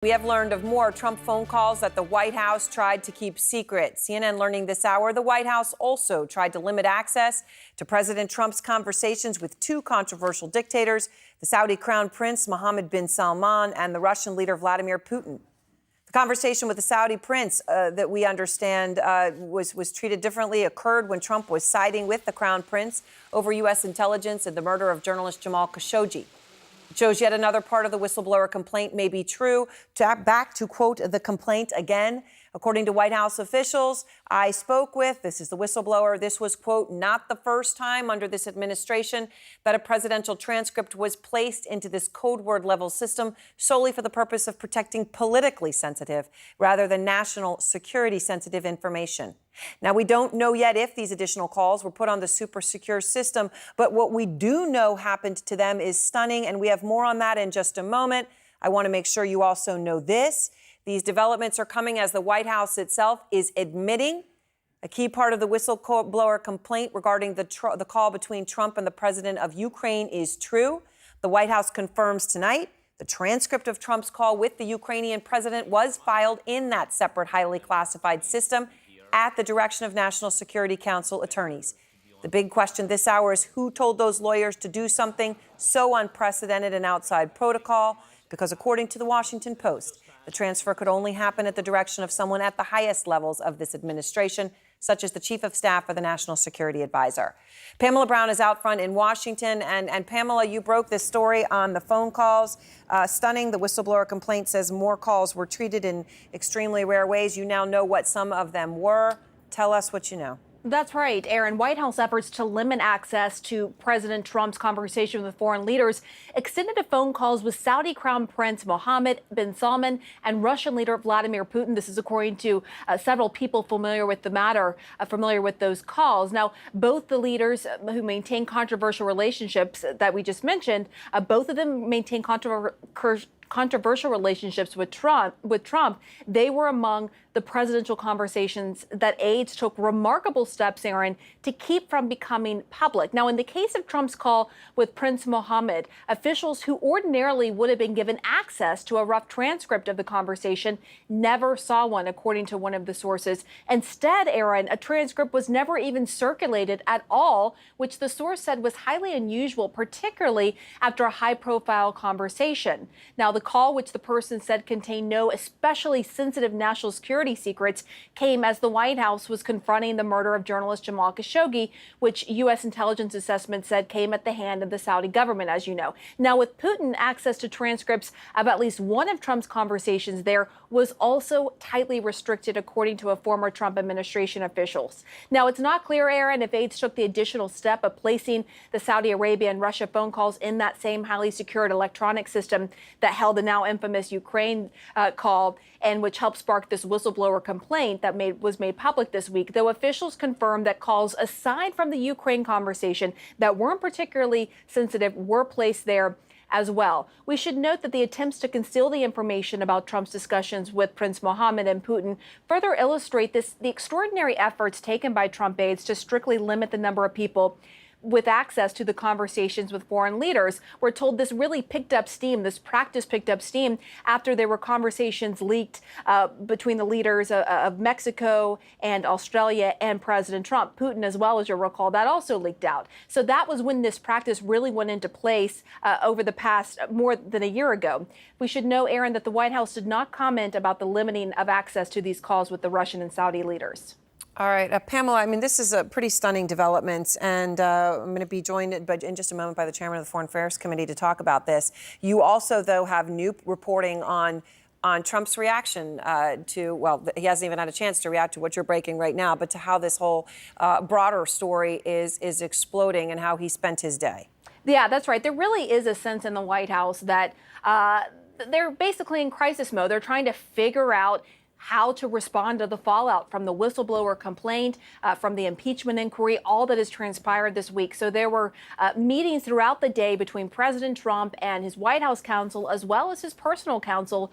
We have learned of more Trump phone calls that the White House tried to keep secret. CNN learning this hour the White House also tried to limit access to President Trump's conversations with two controversial dictators, the Saudi Crown Prince Mohammed bin Salman and the Russian leader Vladimir Putin. The conversation with the Saudi prince that we understand was treated differently occurred when Trump was siding with the Crown Prince over U.S. intelligence and the murder of journalist Jamal Khashoggi. It shows yet another part of the whistleblower complaint may be true. Back to quote the complaint again. According to White House officials I spoke with, this is the whistleblower, this was, quote, not the first time under this administration that a presidential transcript was placed into this code word level system solely for the purpose of protecting politically sensitive rather than national security sensitive information. Now, we don't know yet if these additional calls were put on the super secure system, but what we do know happened to them is stunning, and we have more on that in just a moment. I want to make sure you also know this. These developments are coming as the White House itself is admitting a key part of the whistleblower complaint regarding the call between Trump and the president of Ukraine is true. The White House confirms tonight the transcript of Trump's call with the Ukrainian president was filed in that separate, highly classified system at the direction of National Security Council attorneys. The big question this hour is who told those lawyers to do something so unprecedented and outside protocol? Because according to the Washington Post, the transfer could only happen at the direction of someone at the highest levels of this administration, such as the chief of staff or the national security advisor. Pamela Brown is out front in Washington. And Pamela, you broke this story on the phone calls. Stunning. The whistleblower complaint says more calls were treated in extremely rare ways. You now know what some of them were. Tell us what you know. That's right, Aaron. White House efforts to limit access to President Trump's conversation with foreign leaders extended to phone calls with Saudi Crown Prince Mohammed bin Salman and Russian leader Vladimir Putin. This is according to several people familiar with the matter, familiar with those calls. Now, both the leaders who maintain controversial relationships that we just mentioned, both of them maintain controversial relationships with Trump. They were among the presidential conversations that aides took remarkable steps, Aaron, to keep from becoming public. Now, in the case of Trump's call with Prince Mohammed, officials who ordinarily would have been given access to a rough transcript of the conversation never saw one, according to one of the sources. Instead, Aaron, a transcript was never even circulated at all, which the source said was highly unusual, particularly after a high-profile conversation. Now, the call, which the person said contained no especially sensitive national security secrets, came as the White House was confronting the murder of journalist Jamal Khashoggi, which U.S. intelligence assessment said came at the hand of the Saudi government, as you know. Now, with Putin, access to transcripts of at least one of Trump's conversations there was also tightly restricted, according to a former Trump administration officials. Now, it's not clear, Aaron, if aides took the additional step of placing the Saudi Arabia and Russia phone calls in that same highly secured electronic system that held the now infamous Ukraine call, and which helped spark this whistleblower complaint that was made public this week, though officials confirmed that calls aside from the Ukraine conversation that weren't particularly sensitive were placed there as well. We should note that the attempts to conceal the information about Trump's discussions with Prince Mohammed and Putin further illustrate the extraordinary efforts taken by Trump aides to strictly limit the number of people with access to the conversations with foreign leaders. We're told this really picked up steam, this practice picked up steam after there were conversations leaked between the leaders of Mexico and Australia and President Trump. Putin, as well, as you'll recall, that also leaked out. So that was when this practice really went into place over the past more than a year ago. We should know, Aaron, that the White House did not comment about the limiting of access to these calls with the Russian and Saudi leaders. All right, Pamela, I mean, this is a pretty stunning development, and I'm going to be joined in just a moment by the chairman of the Foreign Affairs Committee to talk about this. You also, though, have new reporting on Trump's reaction well, he hasn't even had a chance to react to what you're breaking right now, but to how this whole broader story is exploding and how he spent his day. Yeah, that's right. There really is a sense in the White House that they're basically in crisis mode. They're trying to figure out how to respond to the fallout from the whistleblower complaint, from the impeachment inquiry, all that has transpired this week. So there were meetings throughout the day between President Trump and his White House counsel, as well as his personal counsel,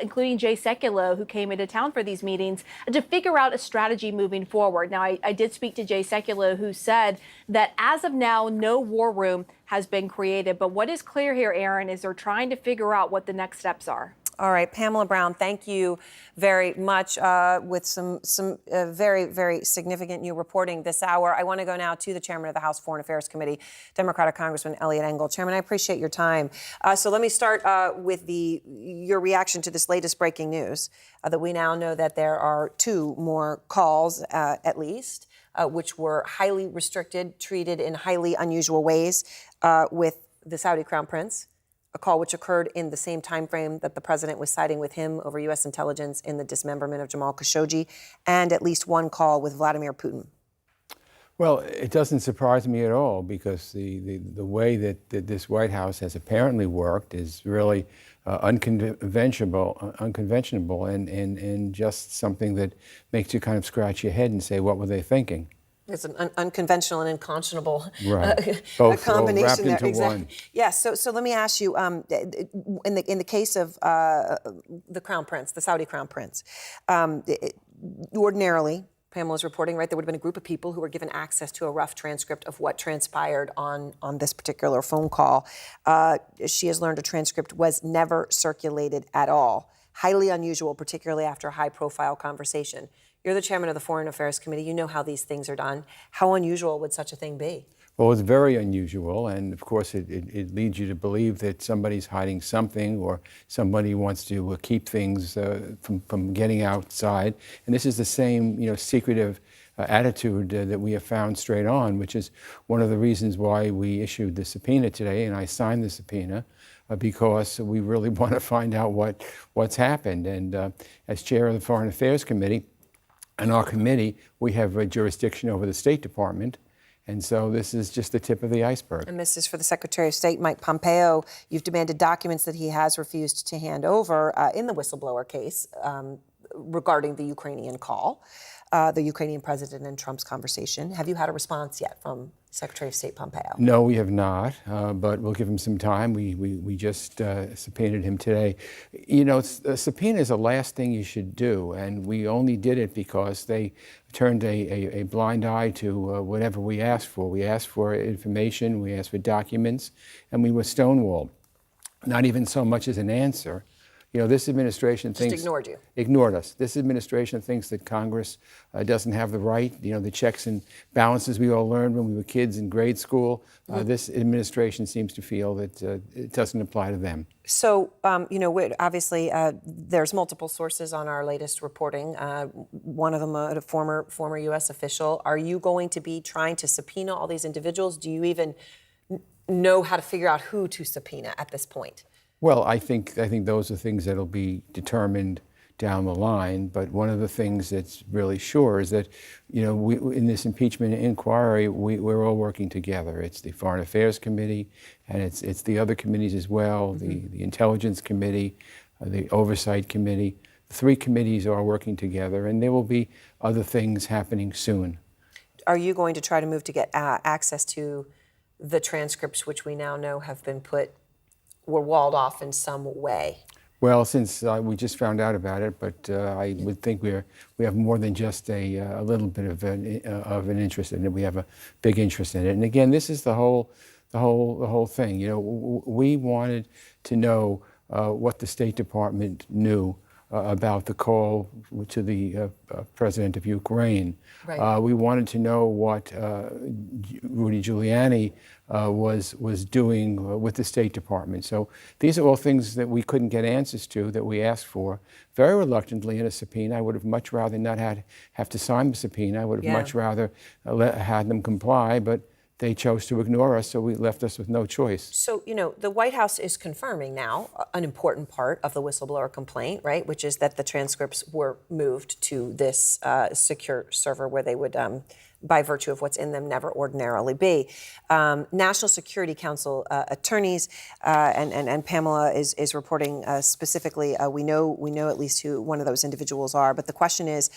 including Jay Sekulow, who came into town for these meetings, to figure out a strategy moving forward. Now, I did speak to Jay Sekulow, who said that as of now, no war room has been created. But what is clear here, Aaron, is they're trying to figure out what the next steps are. All right, Pamela Brown, thank you very much with some very, very significant new reporting this hour. I want to go now to the chairman of the House Foreign Affairs Committee, Democratic Congressman Eliot Engel. Chairman, I appreciate your time. So let me start with your reaction to this latest breaking news that we now know that there are 2 more calls, at least, which were highly restricted, treated in highly unusual ways with the Saudi Crown Prince. A call which occurred in the same time frame that the president was siding with him over U.S. intelligence in the dismemberment of Jamal Khashoggi, and at least 1 call with Vladimir Putin. Well, it doesn't surprise me at all, because the way that this White House has apparently worked is really unconventional and just something that makes you kind of scratch your head and say, what were they thinking? It's an unconventional and unconscionable Both combination wrapped there. into Exactly. one. Yes. So let me ask you, in the case of the Crown Prince, the Saudi Crown Prince, ordinarily, Pamela's reporting, right, there would have been a group of people who were given access to a rough transcript of what transpired on this particular phone call. She has learned a transcript was never circulated at all. Highly unusual, particularly after a high-profile conversation. You're the chairman of the Foreign Affairs Committee. You know how these things are done. How unusual would such a thing be? Well, it's very unusual, and of course it leads you to believe that somebody's hiding something, or somebody wants to keep things from getting outside. And this is the same, secretive attitude that we have found straight on, which is one of the reasons why we issued the subpoena today, and I signed the subpoena, because we really want to find out what's happened. And as chair of the Foreign Affairs Committee, in our committee, we have a jurisdiction over the State Department, and so this is just the tip of the iceberg. And this is for the Secretary of State, Mike Pompeo. You've demanded documents that he has refused to hand over in the whistleblower case regarding the Ukrainian call, the Ukrainian president and Trump's conversation. Have you had a response yet from Secretary of State Pompeo? No, we have not, but we'll give him some time. We just subpoenaed him today. A subpoena is the last thing you should do, and we only did it because they turned a blind eye to whatever we asked for. We asked for information, we asked for documents, and we were stonewalled. Not even so much as an answer. This administration ignored us. This administration thinks that Congress doesn't have the right, the checks and balances we all learned when we were kids in grade school. This administration seems to feel that it doesn't apply to them. So, obviously, there's multiple sources on our latest reporting. One of them, a former U.S. official. Are you going to be trying to subpoena all these individuals? Do you even know how to figure out who to subpoena at this point? Well, I think those are things that'll be determined down the line. But one of the things that's really sure is that, we, in this impeachment inquiry, we're all working together. It's the Foreign Affairs Committee, and it's the other committees as well, the Intelligence Committee, the Oversight Committee. The 3 committees are working together, and there will be other things happening soon. Are you going to try to move to get access to the transcripts, which we now know have been were walled off in some way? Well, since we just found out about it, but I would think we have more than just a little bit of an interest in it. We have a big interest in it. And again, this is the whole thing. We wanted to know what the State Department knew about the call to the president of Ukraine. Right. We wanted to know what Rudy Giuliani was doing with the State Department. So these are all things that we couldn't get answers to, that we asked for very reluctantly in a subpoena. I would have much rather not have to sign the subpoena. I would have much rather had them comply, but they chose to ignore us, so we left us with no choice. So, the White House is confirming now an important part of the whistleblower complaint, right, which is that the transcripts were moved to this secure server where they would, by virtue of what's in them, never ordinarily be. National Security Council attorneys, and Pamela is reporting specifically, we know at least who one of those individuals are, but the question is,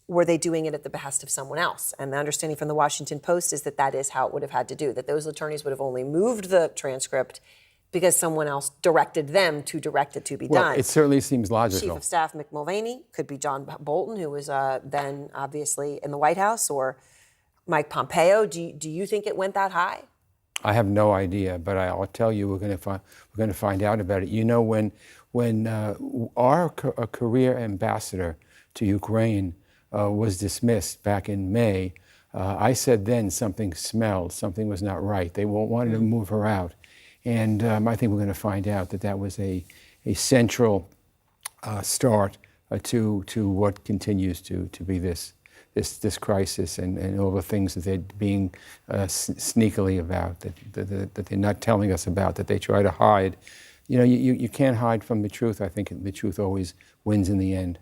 were they doing it at the behest of someone else? And the understanding from the Washington Post is that is how it would have had to do, that those attorneys would have only moved the transcript because someone else directed them to direct it to be done. It certainly seems logical. Chief of Staff Mick Mulvaney, could be John Bolton, who was then obviously in the White House, or Mike Pompeo. Do you think it went that high? I have no idea, but I'll tell you, we're going to find out about it. When when our career ambassador to Ukraine was dismissed back in May, I said then something smelled, something was not right. They wanted to move her out. And I think we're going to find out that that was a central start to what continues to be this crisis and all the things that they're being sneakily about, that they're not telling us about, that they try to hide. You know, you can't hide from the truth. I think the truth always wins in the end.